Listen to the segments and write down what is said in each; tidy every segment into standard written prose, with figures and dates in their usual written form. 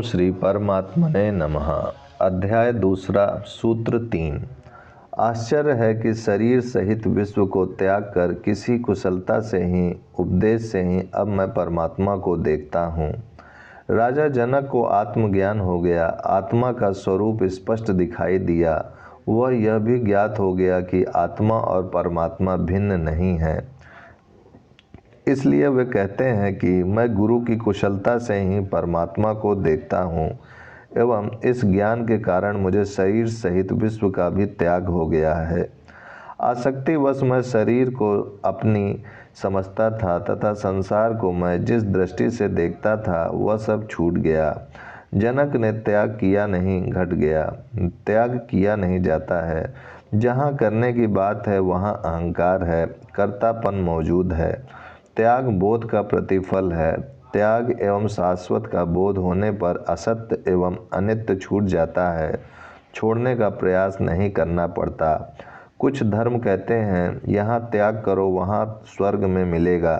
श्री परमात्मने नमः। अध्याय दूसरा, सूत्र 3। आश्चर्य है कि शरीर सहित विश्व को त्याग कर किसी कुशलता से ही, उपदेश से ही अब मैं परमात्मा को देखता हूँ। राजा जनक को आत्मज्ञान हो गया, आत्मा का स्वरूप स्पष्ट दिखाई दिया। वह यह भी ज्ञात हो गया कि आत्मा और परमात्मा भिन्न नहीं है। इसलिए वे कहते हैं कि मैं गुरु की कुशलता से ही परमात्मा को देखता हूँ एवं इस ज्ञान के कारण मुझे शरीर सहित विश्व का भी त्याग हो गया है। आसक्तिवश मैं शरीर को अपनी समझता था तथा संसार को मैं जिस दृष्टि से देखता था वह सब छूट गया। जनक ने त्याग किया नहीं, घट गया। त्याग किया नहीं जाता है। जहाँ करने की बात है वहाँ अहंकार है, कर्तापन मौजूद है। त्याग बोध का प्रतिफल है। त्याग एवं शाश्वत का बोध होने पर असत्य एवं अनित्य छूट जाता है। छोड़ने का प्रयास नहीं करना पड़ता। कुछ धर्म कहते हैं यहाँ त्याग करो वहाँ स्वर्ग में मिलेगा।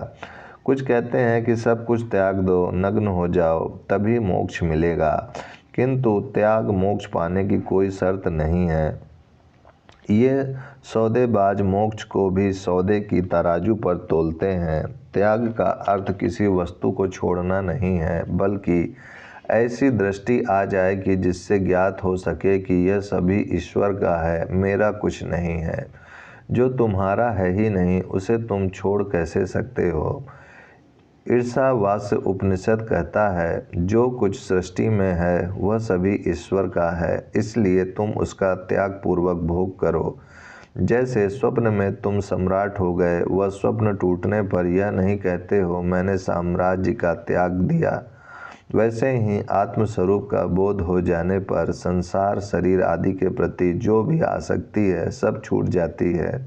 कुछ कहते हैं कि सब कुछ त्याग दो, नग्न हो जाओ, तभी मोक्ष मिलेगा। किंतु त्याग मोक्ष पाने की कोई शर्त नहीं है। ये सौदेबाज मोक्ष को भी सौदे की तराजू पर तोलते हैं। त्याग का अर्थ किसी वस्तु को छोड़ना नहीं है, बल्कि ऐसी दृष्टि आ जाए कि जिससे ज्ञात हो सके कि यह सभी ईश्वर का है, मेरा कुछ नहीं है। जो तुम्हारा है ही नहीं उसे तुम छोड़ कैसे सकते हो। ईर्षावास्य उपनिषद कहता है जो कुछ सृष्टि में है वह सभी ईश्वर का है, इसलिए तुम उसका त्याग पूर्वक भोग करो। जैसे स्वप्न में तुम सम्राट हो गए, वह स्वप्न टूटने पर यह नहीं कहते हो मैंने साम्राज्य का त्याग दिया। वैसे ही आत्मस्वरूप का बोध हो जाने पर संसार, शरीर आदि के प्रति जो भी आसक्ति है सब छूट जाती है।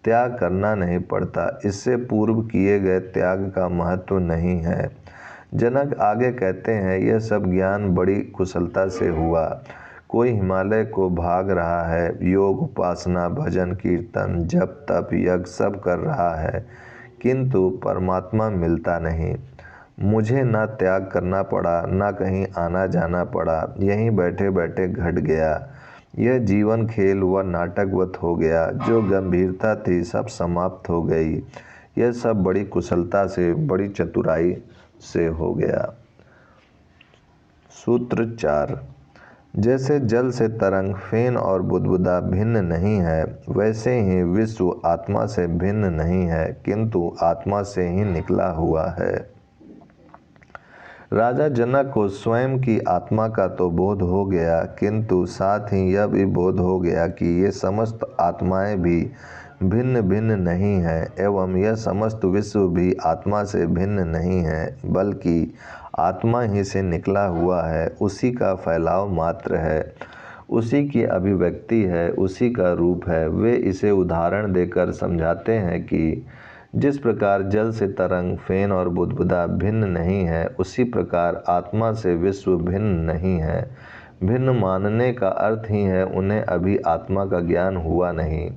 त्याग करना नहीं पड़ता। इससे पूर्व किए गए त्याग का महत्व नहीं है। जनक आगे कहते हैं यह सब ज्ञान बड़ी कुशलता से हुआ। कोई हिमालय को भाग रहा है, योग, उपासना, भजन, कीर्तन, जप, तप, यज्ञ सब कर रहा है, किंतु परमात्मा मिलता नहीं। मुझे ना त्याग करना पड़ा, ना कहीं आना जाना पड़ा, यहीं बैठे बैठे घट गया। यह जीवन खेल व नाटकवत हो गया। जो गंभीरता थी सब समाप्त हो गई। यह सब बड़ी कुशलता से, बड़ी चतुराई से हो गया। सूत्र 4। जैसे जल से तरंग, फेन और बुदबुदा भिन्न नहीं है, वैसे ही विश्व आत्मा से भिन्न नहीं है, किंतु आत्मा से ही निकला हुआ है। राजा जनक को स्वयं की आत्मा का तो बोध हो गया, किंतु साथ ही यह भी बोध हो गया कि ये समस्त आत्माएं भी भिन्न भिन्न नहीं हैं एवं यह समस्त विश्व भी आत्मा से भिन्न नहीं है, बल्कि आत्मा ही से निकला हुआ है। उसी का फैलाव मात्र है, उसी की अभिव्यक्ति है, उसी का रूप है। वे इसे उदाहरण देकर समझाते हैं कि जिस प्रकार जल से तरंग, फेन और बुदबुदा भिन्न नहीं है, उसी प्रकार आत्मा से विश्व भिन्न नहीं है। भिन्न मानने का अर्थ ही है उन्हें अभी आत्मा का ज्ञान हुआ नहीं।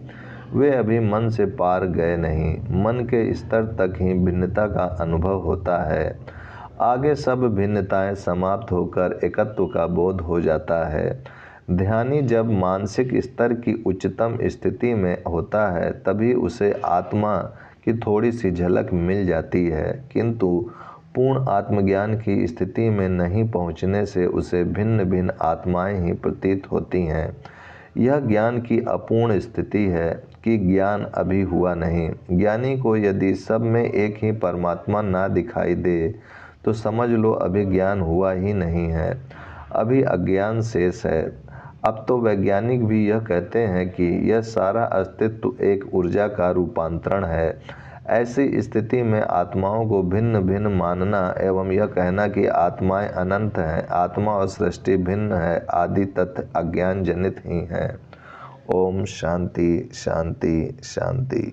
वे अभी मन से पार गए नहीं। मन के स्तर तक ही भिन्नता का अनुभव होता है। आगे सब भिन्नताएं समाप्त होकर एकत्व का बोध हो जाता है। ध्यानी जब मानसिक स्तर की उच्चतम स्थिति में होता है तभी उसे आत्मा की थोड़ी सी झलक मिल जाती है, किंतु पूर्ण आत्मज्ञान की स्थिति में नहीं पहुंचने से उसे भिन्न भिन्न आत्माएं ही प्रतीत होती हैं। यह ज्ञान की अपूर्ण स्थिति है कि ज्ञान अभी हुआ नहीं। ज्ञानी को यदि सब में एक ही परमात्मा ना दिखाई दे तो समझ लो अभी ज्ञान हुआ ही नहीं है, अभी अज्ञान शेष है। अब तो वैज्ञानिक भी यह कहते हैं कि यह सारा अस्तित्व एक ऊर्जा का रूपांतरण है। ऐसी स्थिति में आत्माओं को भिन्न भिन्न मानना एवं यह कहना कि आत्माएं अनंत हैं, आत्मा और सृष्टि भिन्न है, आदि तथ्य अज्ञान जनित ही हैं। ओम शांति शांति शांति।